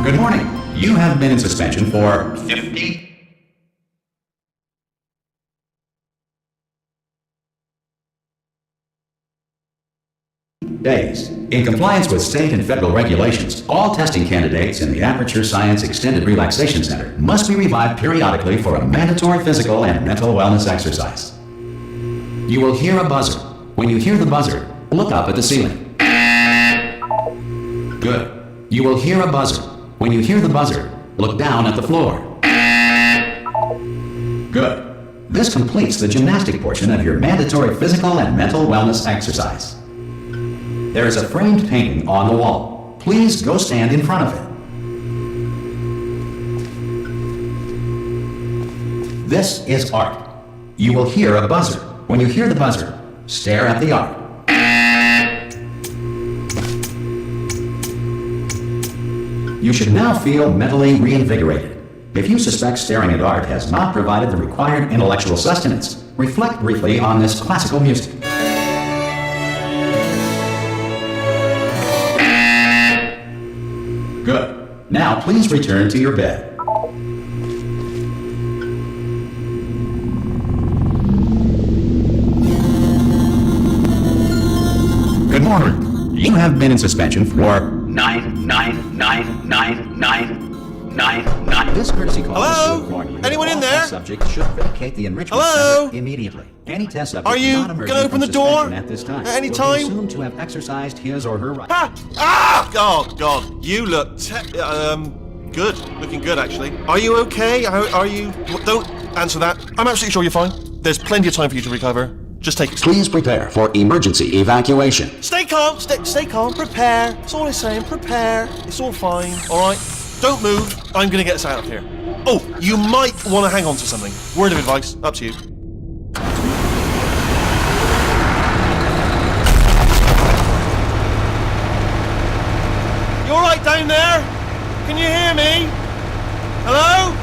Good morning. You have been in suspension for 50 days. In compliance with state and federal regulations, all testing candidates in the Aperture Science Extended Relaxation Center must be revived periodically for a mandatory physical and mental wellness exercise. You will hear a buzzer. When you hear the buzzer, look up at the ceiling. Good. You will hear a buzzer. When you hear the buzzer, look down at the floor. Good. This completes the gymnastic portion of your mandatory physical and mental wellness exercise. There is a framed painting on the wall. Please go stand in front of it. This is art. You will hear a buzzer. When you hear the buzzer, stare at the art. You should now feel mentally reinvigorated. If you suspect staring at art has not provided the required intellectual sustenance, reflect briefly on this classical music. Good. Now please return to your bed. Good morning. You have been in suspension for 9999999. This courtesy call is to inform you. Anyone in there? Subjects should vacate the enrichment center immediately. Any test subject Are you not gonna emerging open from the door suspension at this time at any will time? be assumed to have exercised his or her right. Oh God! You look good. Looking good, actually. Are you okay? Are you? Don't answer that. I'm absolutely sure you're fine. There's plenty of time for you to recover. Just take it. Please prepare for emergency evacuation. Stay calm. Stay calm. Prepare. That's all I'm saying. Prepare. It's all fine. All right. Don't move. I'm gonna get us out of here. Oh, you might want to hang on to something. Word of advice. Up to you. You all right down there? Can you hear me? Hello?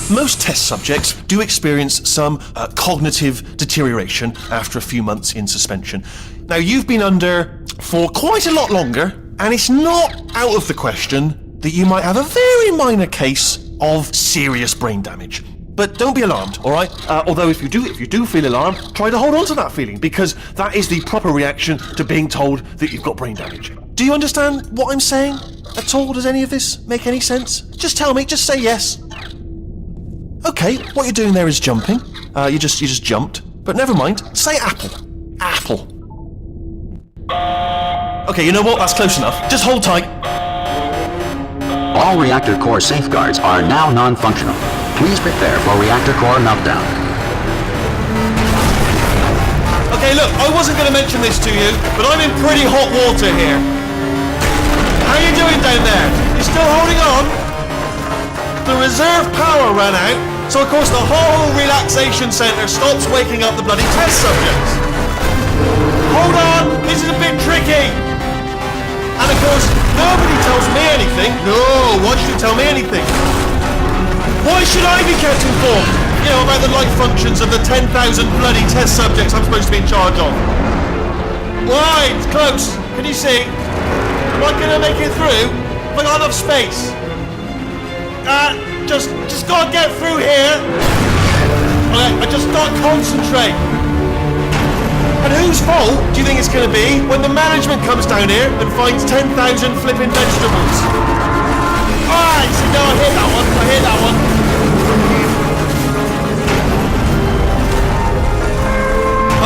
Most test subjects do experience some cognitive deterioration after a few months in suspension. Now, you've been under for quite a lot longer, and it's not out of the question that you might have a very minor case of serious brain damage. But don't be alarmed, all right? Although if you do feel alarmed, try to hold on to that feeling, because that is the proper reaction to being told that you've got brain damage. Do you understand what I'm saying at all? Does any of this make any sense? Just tell me, just say yes. Okay, what you're doing there is jumping. You just jumped. But never mind. Say apple. Apple. Okay, you know what? That's close enough. Just hold tight. All reactor core safeguards are now non-functional. Please prepare for reactor core meltdown. Okay, look, I wasn't going to mention this to you, but I'm in pretty hot water here. How you doing down there? You still holding on? The reserve power ran out, so of course the whole relaxation centre stops waking up the bloody test subjects. Hold on, this is a bit tricky. And of course, nobody tells me anything. No, why should you tell me anything? Why should I be kept informed? You know, about the life functions of the 10,000 bloody test subjects I'm supposed to be in charge of. Why? It's close. Can you see? Am I going to make it through? Have I got enough space? Just gotta get through here. Okay, I just gotta concentrate. And whose fault do you think it's gonna be when the management comes down here and finds 10,000 flipping vegetables? Alright, so no, I hear that one.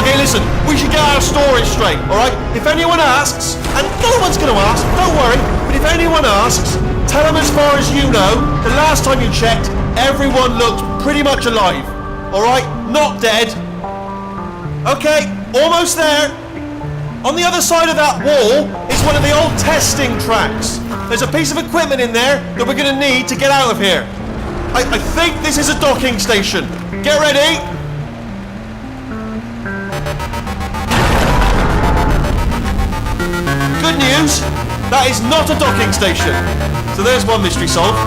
Okay, listen, we should get our story straight, alright? If anyone asks, and no one's gonna ask, don't worry, but if anyone asks, tell them as far as you know, the last time you checked, everyone looked pretty much alive. Alright? Not dead. Okay, almost there. On the other side of that wall is one of the old testing tracks. There's a piece of equipment in there that we're going to need to get out of here. I think this is a docking station. Get ready. Good news, that is not a docking station. So there's one mystery solved.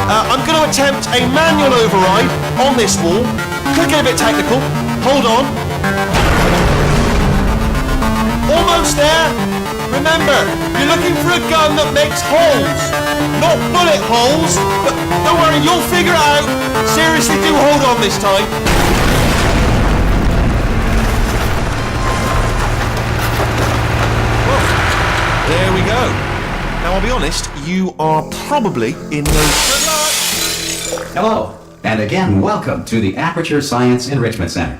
I'm going to attempt a manual override on this wall. Could get a bit technical. Hold on. Almost there. Remember, you're looking for a gun that makes holes. Not bullet holes, but don't worry, you'll figure it out. Seriously, do hold on this time. Well, there we go. Now, I'll be honest, you are probably in no... Good luck! Hello, and again, welcome to the Aperture Science Enrichment Center.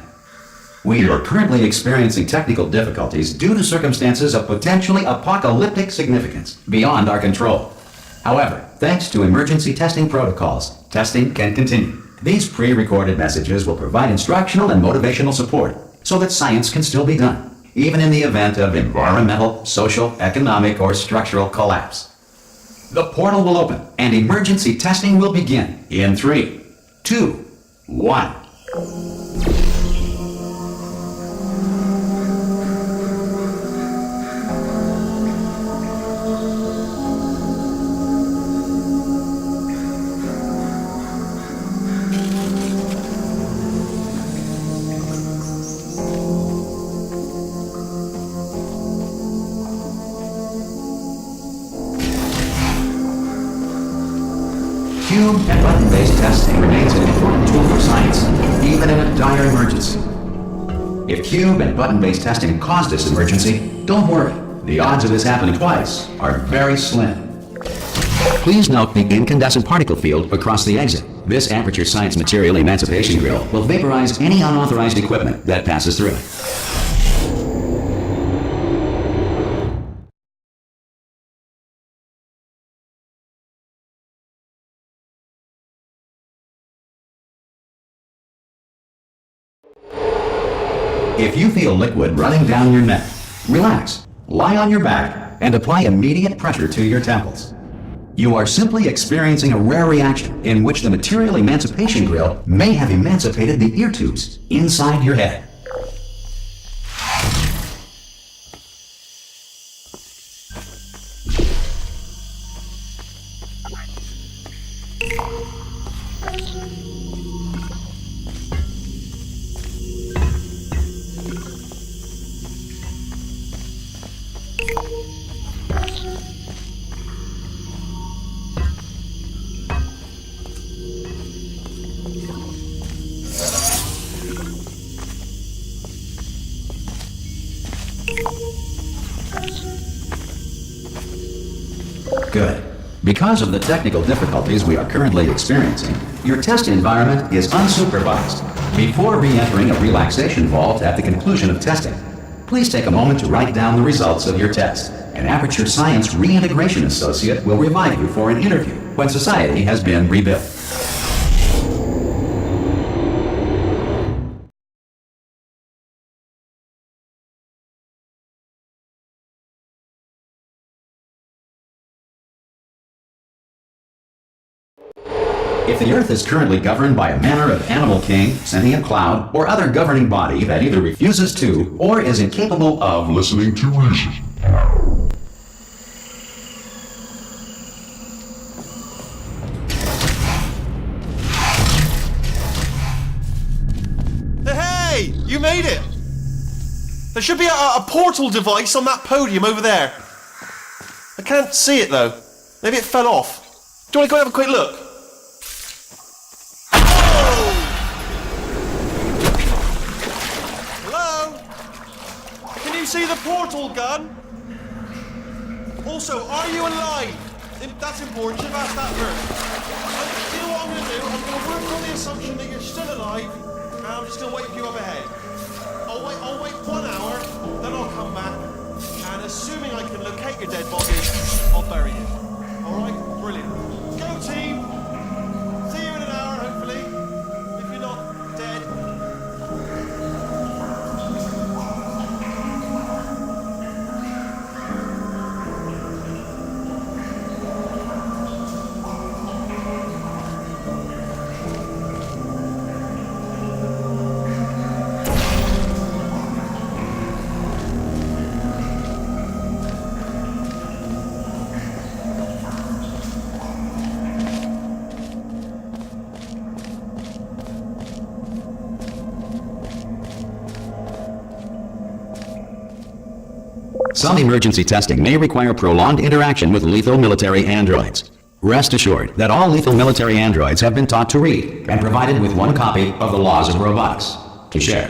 We are currently experiencing technical difficulties due to circumstances of potentially apocalyptic significance beyond our control. However, thanks to emergency testing protocols, testing can continue. These pre-recorded messages will provide instructional and motivational support so that science can still be done, even in the event of environmental, social, economic, or structural collapse. The portal will open and emergency testing will begin in 3, 2, 1. Cube and button-based testing remains an important tool for science, even in a dire emergency. If cube and button-based testing caused this emergency, don't worry. The odds of this happening twice are very slim. Please note the incandescent particle field across the exit. This Aperture Science Material Emancipation Grill will vaporize any unauthorized equipment that passes through it. If you feel liquid running down your neck, relax, lie on your back, and apply immediate pressure to your temples. You are simply experiencing a rare reaction in which the Material Emancipation Grill may have emancipated the ear tubes inside your head. Good. Because of the technical difficulties we are currently experiencing, your test environment is unsupervised. Before re-entering a relaxation vault at the conclusion of testing, please take a moment to write down the results of your test. An Aperture Science Reintegration Associate will revive you for an interview when society has been rebuilt. If the Earth is currently governed by a manner of animal king, sentient cloud, or other governing body that either refuses to or is incapable of listening to reason. Hey! You made it! There should be a portal device on that podium over there. I can't see it though. Maybe it fell off. Do you want to go and have a quick look? See the portal gun? Also, are you alive? That's important. Should have asked that first. You know what I'm going to do? I'm going to work on the assumption that you're still alive, and I'm just going to wait for you up ahead. I'll wait 1 hour, then I'll come back, and assuming I can locate your dead body, I'll bury you. All right? Brilliant. Go team. See you in an hour, hopefully. If you're not dead. Some emergency testing may require prolonged interaction with lethal military androids. Rest assured that all lethal military androids have been taught to read and provided with one copy of the Laws of Robotics to share.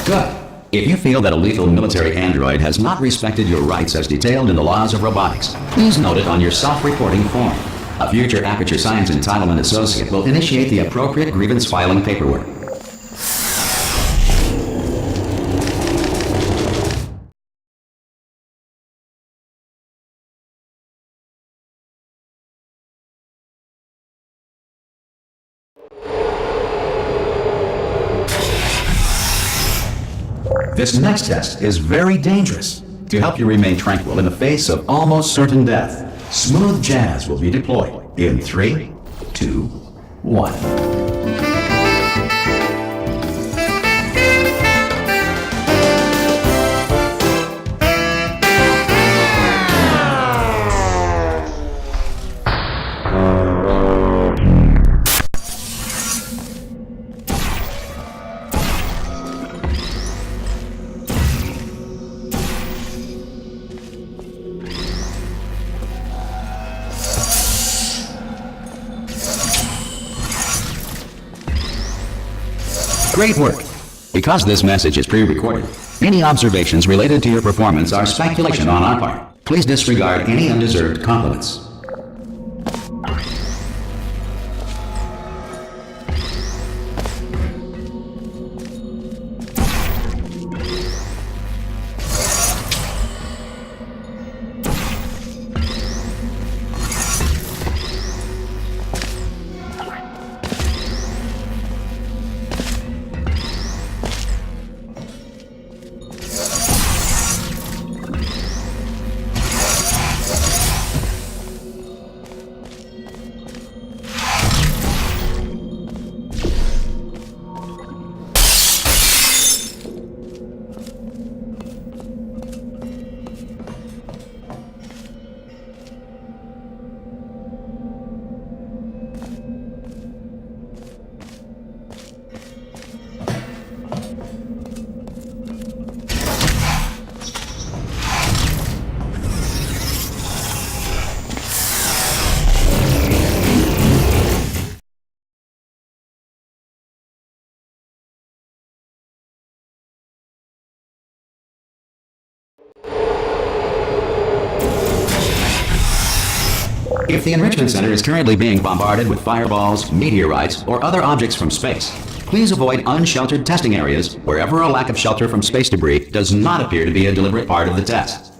Good. If you feel that a lethal military android has not respected your rights as detailed in the Laws of Robotics, please note it on your self-reporting form. A future Aperture Science Entitlement Associate will initiate the appropriate grievance filing paperwork. This next test is very dangerous. To help you remain tranquil in the face of almost certain death, smooth jazz will be deployed in 3, 2, 1. Great work! Because this message is pre-recorded, any observations related to your performance are speculation on our part. Please disregard any undeserved compliments. If the Enrichment Center is currently being bombarded with fireballs, meteorites, or other objects from space, please avoid unsheltered testing areas wherever a lack of shelter from space debris does not appear to be a deliberate part of the test.